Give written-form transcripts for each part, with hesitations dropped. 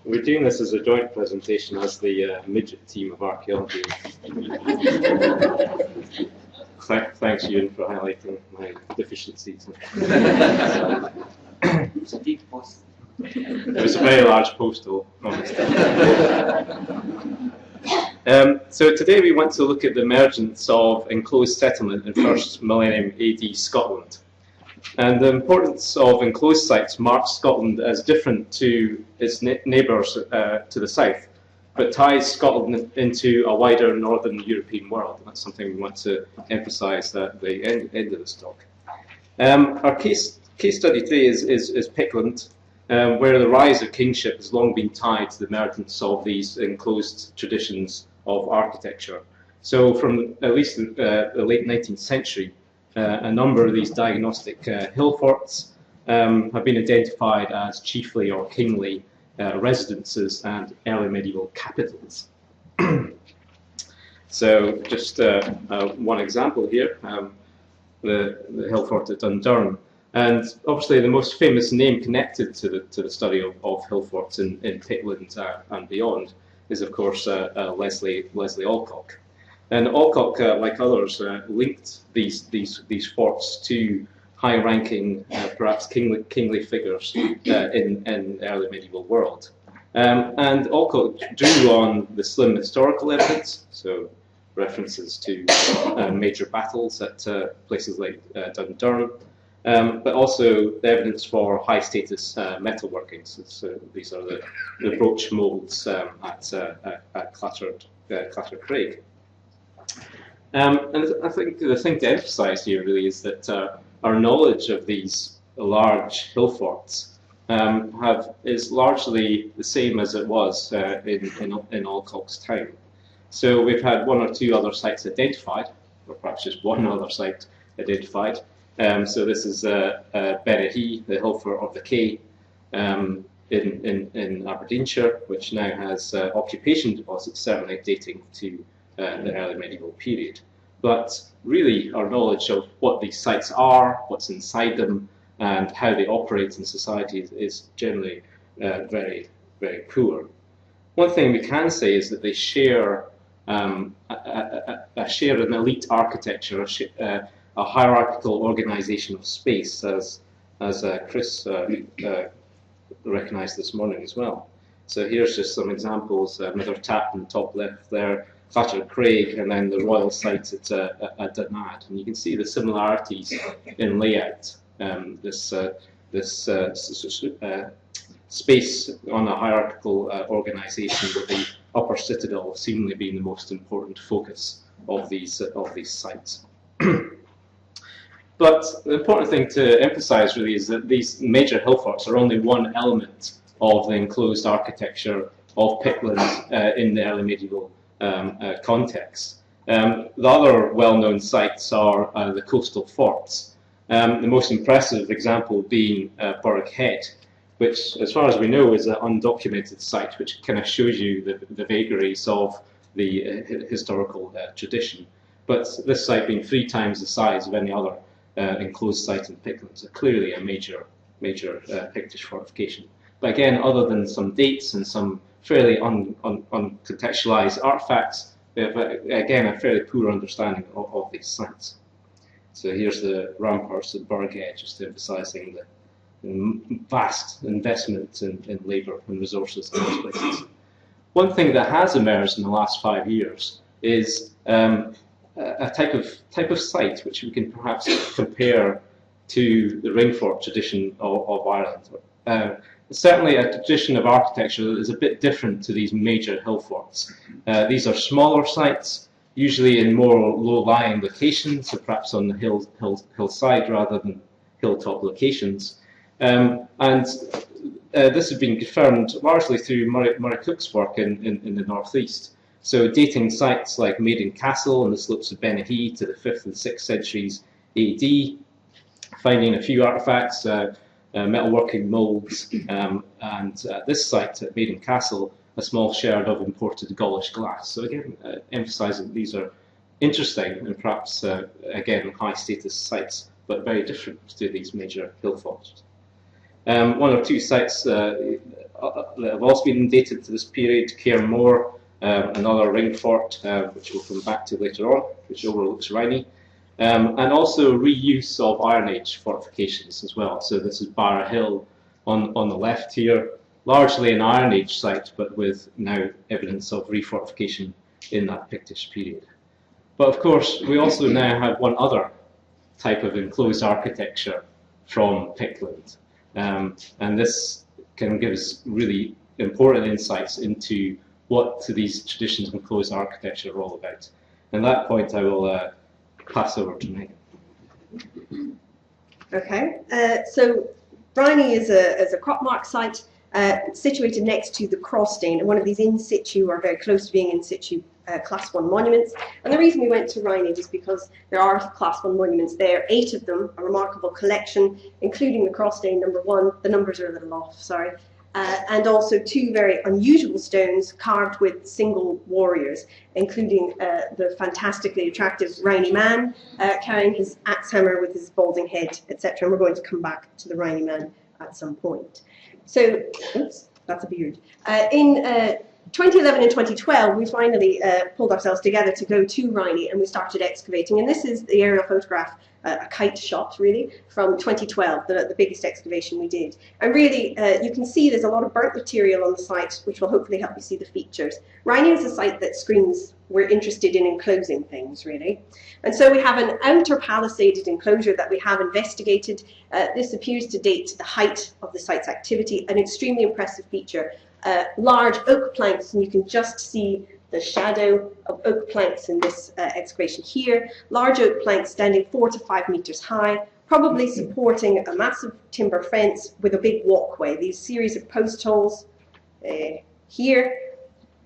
We're doing this as a joint presentation as the midget team of archaeology. Thanks, Ewan, for highlighting my deficiencies. It's a big post. It was a very large postal. So today we want to look at the emergence of enclosed settlement in first millennium AD Scotland. And the importance of enclosed sites marks Scotland as different to its neighbours to the south, but ties Scotland into a wider northern European world. That's something we want to emphasise at the end of this talk. Our case study today is Pictland, where the rise of kingship has long been tied to the emergence of these enclosed traditions of architecture. So from at least the late 19th century, a number of these diagnostic hill forts have been identified as chiefly or kingly residences and early medieval capitals. So just one example here, the hill fort at Dundurn. And obviously the most famous name connected to the study of hill forts in Pictland and beyond is of course Leslie Alcock. And Alcock, like others, linked these forts to high-ranking, perhaps kingly figures in the early medieval world. And Alcock drew on the slim historical evidence, so references to major battles at places like Dundurn, but also the evidence for high-status metalworking. So these are the brooch moulds at Clattercraig. And I think the thing to emphasise here really is that our knowledge of these large hill forts is largely the same as it was in Alcock's time. So we've had one or two other sites identified, or perhaps just one other site identified. So this is Berehee, the hill fort of the Kay in Aberdeenshire, which now has occupation deposits certainly dating to the early medieval period. But really our knowledge of what these sites are, what's inside them, and how they operate in society is generally very, very poor. One thing we can say is that they share an elite architecture, a hierarchical organisation of space, as Chris recognised this morning as well. So here's just some examples, another tap in the top left there, Clattercraig, and then the royal site at Dunad. And you can see the similarities in layout. This space on a hierarchical organisation, with the upper citadel seemingly being the most important focus of these sites. But the important thing to emphasise really is that these major hill forts are only one element of the enclosed architecture of Pictland in the early medieval context. The other well-known sites are the coastal forts. The most impressive example being Burgh Head, which, as far as we know, is an undocumented site, which kind of shows you the vagaries of the historical tradition. But this site being 3 times the size of any other enclosed site in Pictland, so clearly a major Pictish fortification. But again, other than some dates and some fairly uncontextualised artefacts, we have again a fairly poor understanding of these sites. So here's the ramparts at Burgh Head, just emphasising the vast investment in labour and resources in those places. One thing that has emerged in the last 5 years is a type of site which we can perhaps compare to the ring fort tradition of Ireland. Certainly a tradition of architecture that is a bit different to these major hill forts. These are smaller sites, usually in more low-lying locations, so perhaps on the hillside rather than hilltop locations. And this has been confirmed largely through Murray Cook's work in the northeast. So dating sites like Meggen Castle on the slopes of Berehee to the 5th and 6th centuries AD, finding a few artefacts, metalworking moulds, and this site at Meggen Castle, a small shard of imported Gaulish glass. So again, emphasising these are interesting and perhaps, again, high status sites, but very different to these major hill forts. One or two sites that have also been dated to this period: Cairnmore, another ring fort, which we'll come back to later on, which overlooks Rhynie, and also reuse of Iron Age fortifications as well. So this is Barra Hill on the left here, largely an Iron Age site, but with now evidence of refortification in that Pictish period. But of course, we also now have one other type of enclosed architecture from Pictland, and this can give us really important insights into what these traditions of enclosed architecture are all about. And at that point, I will pass over to Meggen. Okay, so Rhynie is a crop mark site situated next to the Crossdane, and one of these in situ, or very close to being in situ, Class 1 monuments. And the reason we went to Rhynie was because there are Class 1 monuments there, 8 of them, a remarkable collection, including the Crossdane #1. The numbers are a little off, sorry. And also 2 very unusual stones carved with single warriors, including the fantastically attractive Rhynie man carrying his axe hammer with his balding head, etc. And we're going to come back to the Rhynie man at some point. So, oops, that's a beard. In 2011 and 2012, we finally pulled ourselves together to go to Rhynie, and we started excavating. And this is the aerial photograph, a kite shot really, from 2012, the biggest excavation we did. And really, you can see there's a lot of burnt material on the site, which will hopefully help you see the features. Rhynie is a site that screams we're interested in enclosing things, really. And so we have an outer palisaded enclosure that we have investigated. This appears to date the height of the site's activity, an extremely impressive feature. Large oak planks, and you can just see the shadow of oak planks in this excavation here. Large oak planks standing 4 to 5 meters high, probably supporting a massive timber fence with a big walkway. These series of post holes here,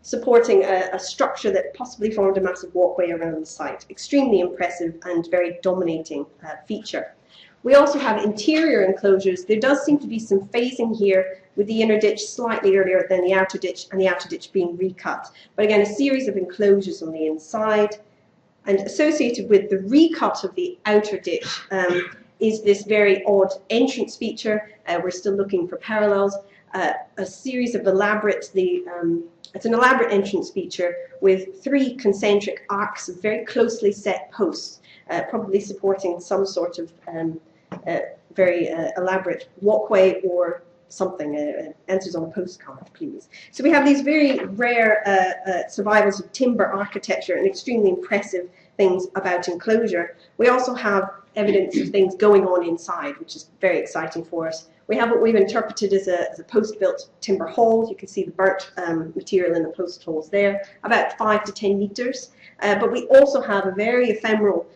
supporting a structure that possibly formed a massive walkway around the site. Extremely impressive and very dominating feature. We also have interior enclosures. There does seem to be some phasing here, with the inner ditch slightly earlier than the outer ditch, and the outer ditch being recut. But again, a series of enclosures on the inside. And associated with the recut of the outer ditch is this very odd entrance feature. We're still looking for parallels. A series of elaborate, it's an elaborate entrance feature with 3 concentric arcs of very closely set posts, probably supporting some sort of very elaborate walkway or something. Answers on a postcard, please. So we have these very rare survivals of timber architecture and extremely impressive things about enclosure. We also have evidence of things going on inside, which is very exciting for us. We have what we've interpreted as a post-built timber hall. You can see the burnt material in the post holes there, about 5 to 10 meters. But we also have a very ephemeral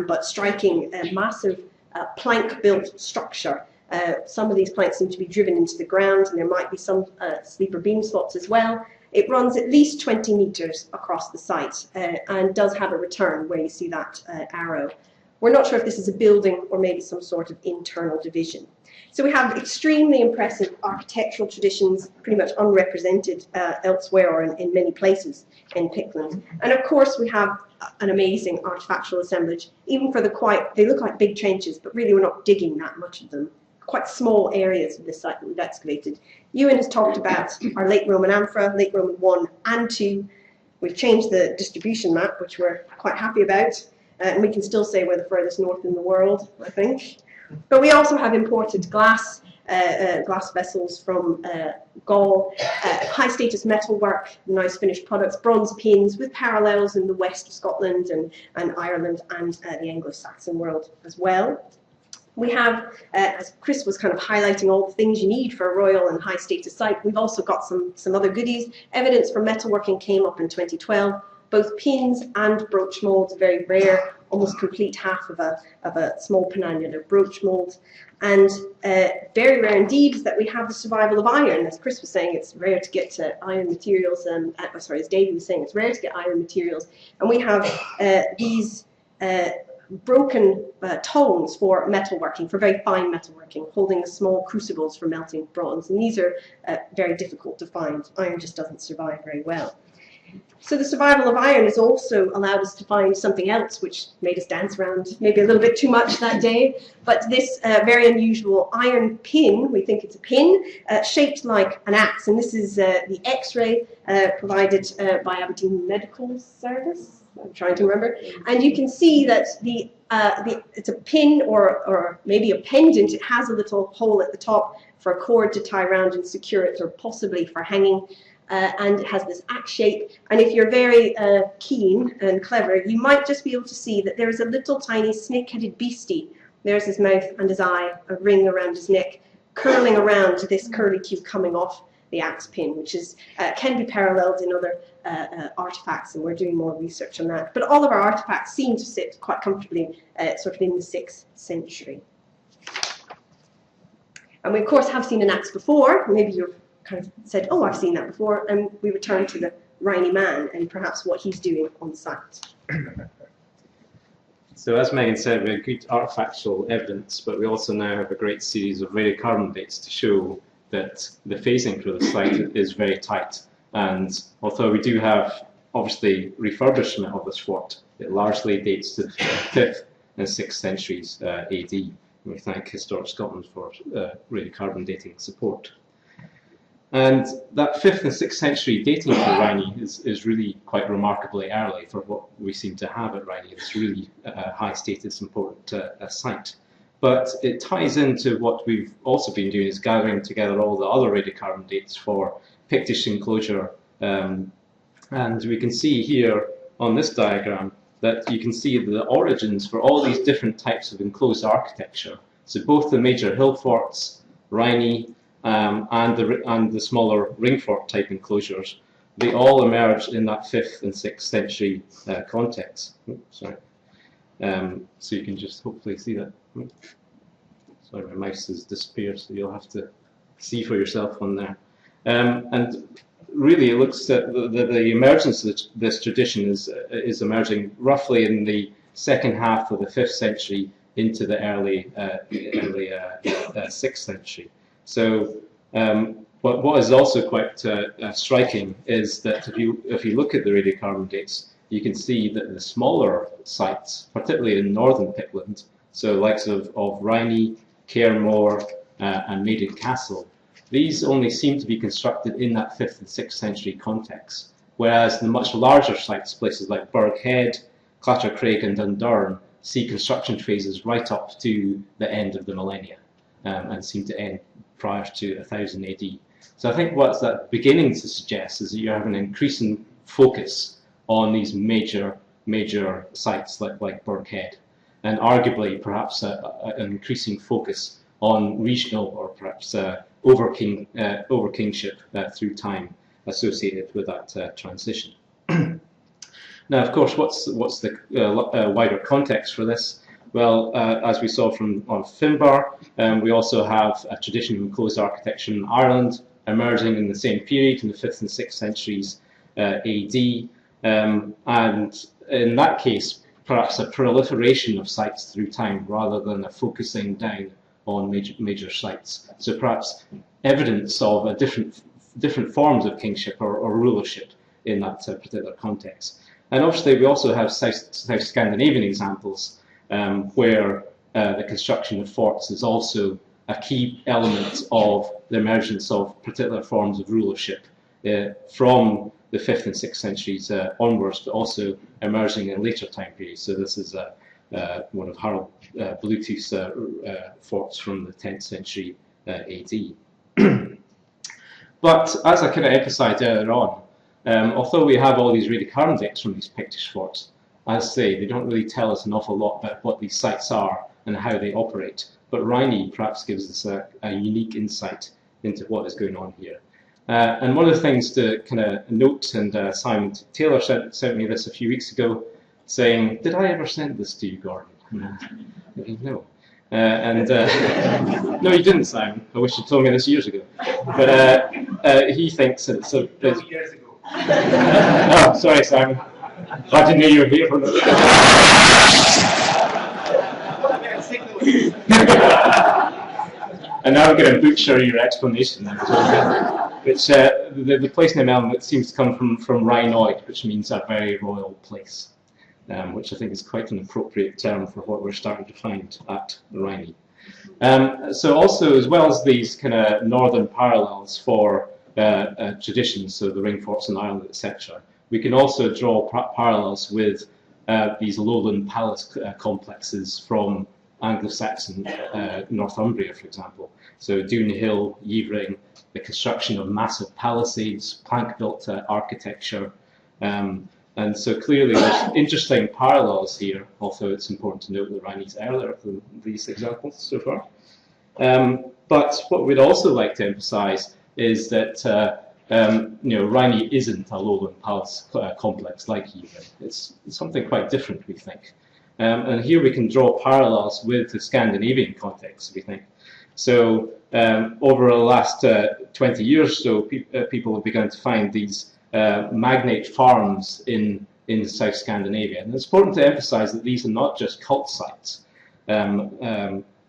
but striking massive plank-built structure. Some of these planks seem to be driven into the ground, and there might be some sleeper beam slots as well. It runs at least 20 meters across the site and does have a return where you see that arrow. We're not sure if this is a building or maybe some sort of internal division. So we have extremely impressive architectural traditions, pretty much unrepresented elsewhere or in many places in Pictland. And of course we have an amazing artifactual assemblage, even for they look like big trenches, but really we're not digging that much of them. Quite small areas of this site that we've excavated. Ewan has talked about our late Roman amphora, late Roman 1 and 2. We've changed the distribution map, which we're quite happy about, and we can still say we're the furthest north in the world, I think. But we also have imported glass vessels from Gaul, high status metalwork, nice finished products, bronze pins with parallels in the west of Scotland and Ireland and the Anglo-Saxon world as well. We have, as Chris was kind of highlighting, all the things you need for a royal and high status site. We've also got some other goodies. Evidence for metalworking came up in 2012. Both pins and brooch molds, very rare, almost complete half of a small penannular brooch mold. And very rare indeed is that we have the survival of iron. As Chris was saying, it's rare to get iron materials, as David was saying, it's rare to get iron materials. And we have these broken tongs for metalworking, for very fine metalworking, holding small crucibles for melting bronze. And these are very difficult to find. Iron just doesn't survive very well. So the survival of iron has also allowed us to find something else which made us dance around maybe a little bit too much that day. But this very unusual iron pin, we think it's a pin, shaped like an axe. And this is the X-ray provided by Aberdeen Medical Service. I'm trying to remember. And you can see that it's a pin or maybe a pendant. It has a little hole at the top for a cord to tie around and secure it, or possibly for hanging. And it has this axe shape, and if you're very keen and clever, you might just be able to see that there is a little tiny snake-headed beastie. There's his mouth and his eye, a ring around his neck, curling around this curlicue coming off the axe pin, which is can be paralleled in other artifacts, and we're doing more research on that. But all of our artifacts seem to sit quite comfortably sort of in the 6th century. And we, of course, have seen an axe before. Maybe you've kind of said, oh, I've seen that before, and we return to the Rhynie man and perhaps what he's doing on site. So as Meggen said, we have good artifactual evidence, but we also now have a great series of radiocarbon dates to show that the phasing for the site is very tight. And although we do have, obviously, refurbishment of this fort, it largely dates to the 5th and 6th centuries AD. We thank Historic Scotland for radiocarbon dating support. And that 5th and 6th century dating for Rhynie is really quite remarkably early for what we seem to have at Rhynie. It's really a high status, important site. But it ties into what we've also been doing, is gathering together all the other radiocarbon dates for Pictish enclosure. And we can see here on this diagram that you can see the origins for all these different types of enclosed architecture. So both the major hill forts, Rhynie, and the smaller ring fort type enclosures, they all emerged in that 5th and 6th century context. Oops, sorry. So you can just hopefully see that. Sorry, my mouse has disappeared, so you'll have to see for yourself on there. And really, it looks at the emergence of this tradition is emerging roughly in the second half of the 5th century into the early 6th century. So, what is also quite striking is that if you look at the radiocarbon dates, you can see that the smaller sites, particularly in northern Pictland, so likes of Rhynie, Cairnmore, and Maiden Castle, these only seem to be constructed in that 5th and 6th century context, whereas the much larger sites, places like Burghead, Clattercraig, and Dundurn, see construction phases right up to the end of the millennia, and seem to end prior to 1000 AD. So I think what's that beginning to suggest is that you have an increasing focus on these major sites like Burghead, and arguably perhaps an increasing focus on regional or perhaps over kingship through time associated with that transition. Now, of course, what's the wider context for this? Well, as we saw on Finbar, we also have a tradition of enclosed architecture in Ireland emerging in the same period, in the 5th and 6th centuries AD. And in that case, perhaps a proliferation of sites through time rather than a focusing down on major sites. So perhaps evidence of a different forms of kingship or rulership in that particular context. And obviously, we also have South Scandinavian examples where the construction of forts is also a key element of the emergence of particular forms of rulership from the 5th and 6th centuries onwards, but also emerging in later time periods. So this is one of Harold Bluetooth's forts from the 10th century AD. But as I kind of emphasised earlier on, although we have all these radiocarbon dates from these Pictish forts, as I say, they don't really tell us an awful lot about what these sites are and how they operate. But Rhynie perhaps gives us a unique insight into what is going on here. And one of the things to kind of note, and Simon Taylor sent me this a few weeks ago, saying, "Did I ever send this to you, Gordon?" No. No, you didn't, Simon. I wish you told me this years ago. But he thinks that it's a... 12 years ago. Oh, sorry, Simon. I didn't know you were here for that. And now I'm going to butcher your explanation. which the place name element seems to come from Rhynoid, which means a very royal place, which I think is quite an appropriate term for what we're starting to find at Rhynie. So also, as well as these kind of northern parallels for traditions, so the ring forts in Ireland, etc., we can also draw parallels with these lowland palace complexes from Anglo-Saxon Northumbria, for example. So Doon Hill, Yevering, the construction of massive palisades, plank-built architecture. And so clearly there's interesting parallels here, although it's important to note that Rhynie's earlier than these examples so far. But what we'd also like to emphasize is that Rhynie isn't a lowland palace complex like Yevering. It's something quite different, we think. And here we can draw parallels with the Scandinavian context, we think. So over the last 20 years or so, people have begun to find these magnate farms in South Scandinavia. And it's important to emphasize that these are not just cult sites.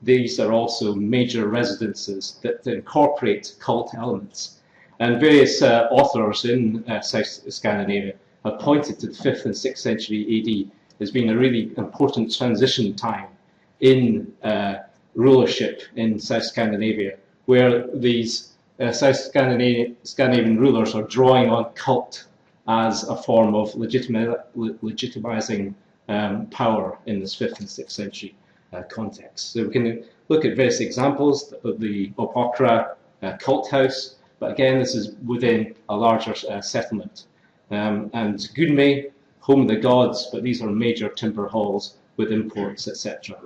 These are also major residences that incorporate cult elements. And various authors in South Scandinavia have pointed to the 5th and 6th century AD as being a really important transition time in rulership in South Scandinavia, where these South Scandinavian rulers are drawing on cult as a form of legitimizing power in this 5th and 6th century context. So we can look at various examples of the Opokra cult house, but again, this is within a larger settlement. And Gunme, home of the gods, but these are major timber halls with imports, etc.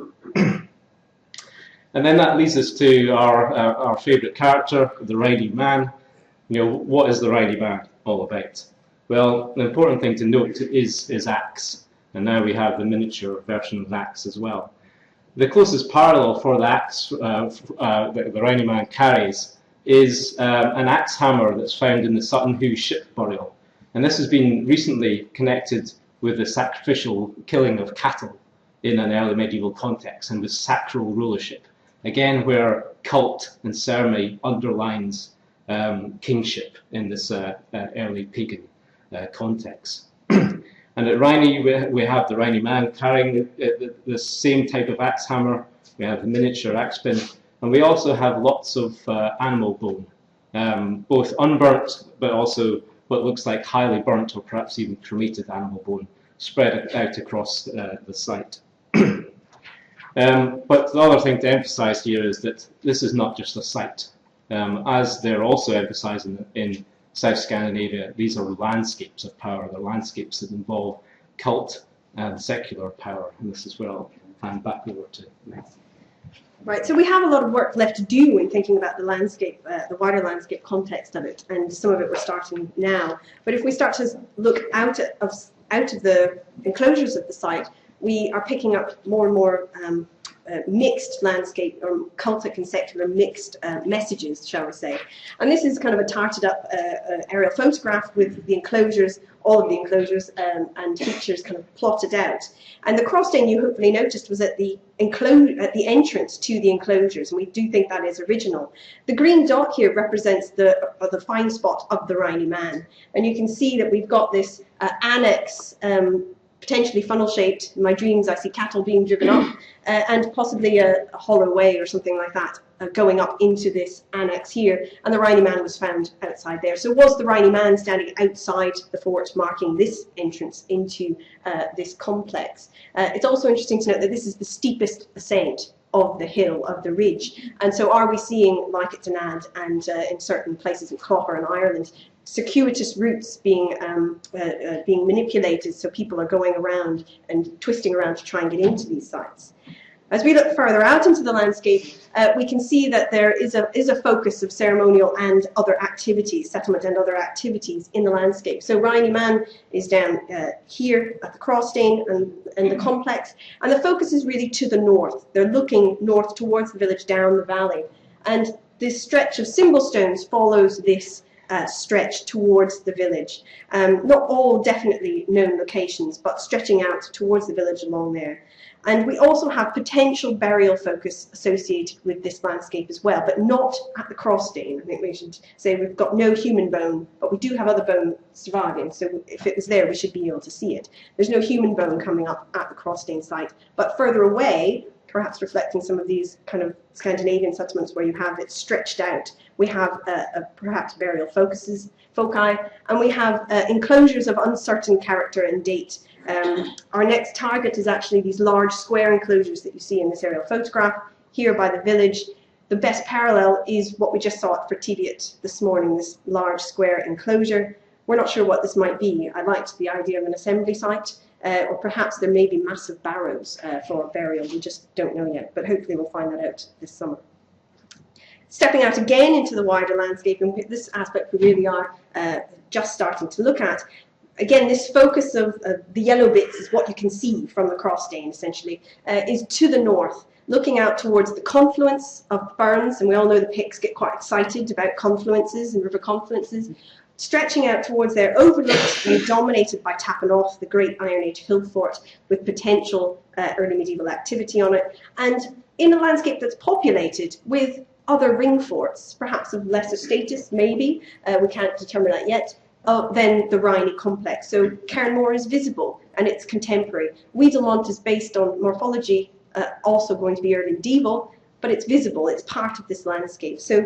And then that leads us to our favourite character, the Rhynie man. What is the Rhynie man all about? Well, the important thing to note is his axe, and now we have the miniature version of the axe as well. The closest parallel for the axe the Rhynie man carries is an axe hammer that's found in the Sutton Hoo ship burial. And this has been recently connected with the sacrificial killing of cattle in an early medieval context and with sacral rulership. Again, where cult and ceremony underlines kingship in this early pagan context. And at Rhynie, we have the Rhynie man carrying the same type of axe hammer. We have the miniature axe pin, and we also have lots of animal bone, both unburnt, but also what looks like highly burnt or perhaps even cremated animal bone spread out across the site. But the other thing to emphasize here is that this is not just a site. As they're also emphasizing in South Scandinavia, these are landscapes of power. They're landscapes that involve cult and secular power. And this is where I'll hand back over to Meggen. Right, so we have a lot of work left to do in thinking about the landscape, the wider landscape context of it, and some of it we're starting now. But if we start to look out of the enclosures of the site, we are picking up more and more mixed landscape, or cultic and secular mixed messages, shall we say. And this is kind of a tarted up aerial photograph with the enclosures, all of the enclosures and features kind of plotted out. And the cross stain you hopefully noticed was at the entrance to the enclosures, and we do think that is original. The green dot here represents the find spot of the Rhynie man, and you can see that we've got this annex, potentially funnel-shaped. In my dreams, I see cattle being driven up, and possibly a hollow way or something like that going up into this annex here. And the Rhynie man was found outside there. So was the Rhynie man standing outside the fort, marking this entrance into this complex? It's also interesting to note that this is the steepest ascent of the hill, of the ridge. And so are we seeing, like at Dunad and in certain places in Clogher in Ireland, circuitous routes being manipulated, so people are going around and twisting around to try and get into these sites. As we look further out into the landscape, we can see that there is a focus of ceremonial and other activities, settlement and other activities in the landscape. So Rhynie man is down here at the Crossstain and the complex, and the focus is really to the north. They're looking north towards the village down the valley, and this stretch of symbol stones follows this stretch towards the village. Not all definitely known locations, but stretching out towards the village along there. And we also have potential burial focus associated with this landscape as well, but not at the Crossdane. I think we should say we've got no human bone, but we do have other bone surviving, so if it was there, we should be able to see it. There's no human bone coming up at the Crossdane site, but further away, perhaps reflecting some of these kind of Scandinavian settlements where you have it stretched out, we have perhaps burial foci, and we have enclosures of uncertain character and date. Our next target is actually these large square enclosures that you see in this aerial photograph here by the village. The best parallel is what we just saw at Fertiviat this morning, this large square enclosure. We're not sure what this might be. I liked the idea of an assembly site, or perhaps there may be massive barrows for burial. We just don't know yet, but hopefully we'll find that out this summer. Stepping out again into the wider landscape, and this aspect we really are just starting to look at. Again, this focus of the yellow bits is what you can see from the Crossdane, essentially, is to the north, looking out towards the confluence of burns, and we all know the Picts get quite excited about confluences and river confluences, stretching out towards there, overlooked and dominated by Tapanoff, the great Iron Age hill fort with potential early medieval activity on it, and in a landscape that's populated with other ring forts, perhaps of lesser status, maybe, we can't determine that yet, than the Rhynie complex. So Cairnmore is visible and it's contemporary. Wiedelmont is based on morphology, also going to be early medieval, but it's visible, it's part of this landscape. So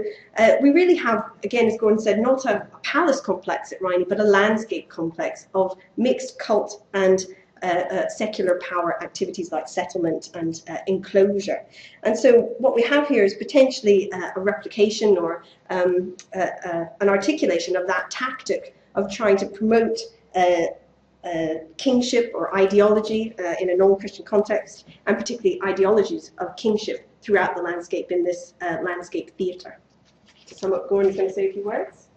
we really have, again, as Gordon said, not a palace complex at Rhynie, but a landscape complex of mixed cult and secular power activities like settlement and enclosure. And so what we have here is potentially a replication or an articulation of that tactic of trying to promote kingship or ideology in a non-Christian context, and particularly ideologies of kingship throughout the landscape in this landscape theatre. To sum up, Gordon is going to say a few words.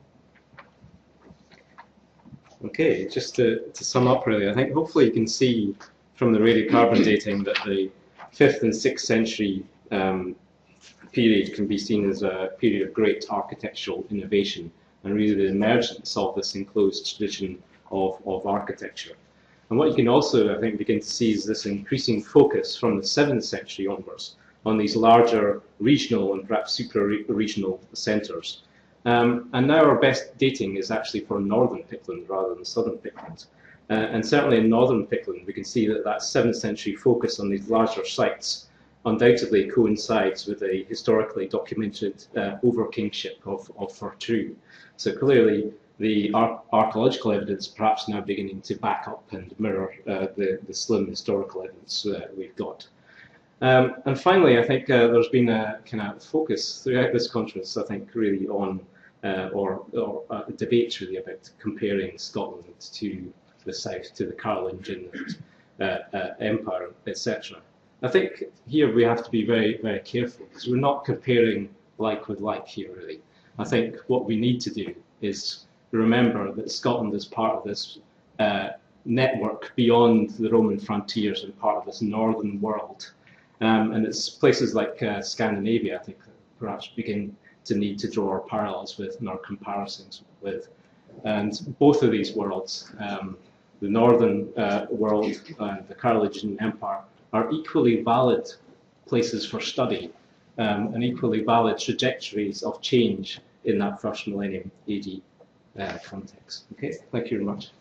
Okay, just to sum up really, I think hopefully you can see from the radiocarbon dating that the 5th and 6th century period can be seen as a period of great architectural innovation and really the emergence of this enclosed tradition of architecture. And what you can also, I think, begin to see is this increasing focus from the 7th century onwards on these larger regional and perhaps super-regional centres. And now our best dating is actually for northern Pictland rather than southern Pictland. And certainly in northern Pictland, we can see that that 7th century focus on these larger sites undoubtedly coincides with a historically documented over-kingship of Fortru. So clearly, the archaeological evidence perhaps now beginning to back up and mirror the slim historical evidence we've got. And finally, I think there's been a kind of focus throughout this conference, I think, really on or a debate really about comparing Scotland to the south, to the Carolingian Empire, etc. I think here we have to be very, very careful because we're not comparing like with like here, really. I think what we need to do is remember that Scotland is part of this network beyond the Roman frontiers and part of this northern world. And it's places like Scandinavia, I think, perhaps begin to need to draw our parallels with and our comparisons with. And both of these worlds, the northern world and the Carolingian Empire, are equally valid places for study and equally valid trajectories of change in that first millennium AD context. Okay, thank you very much.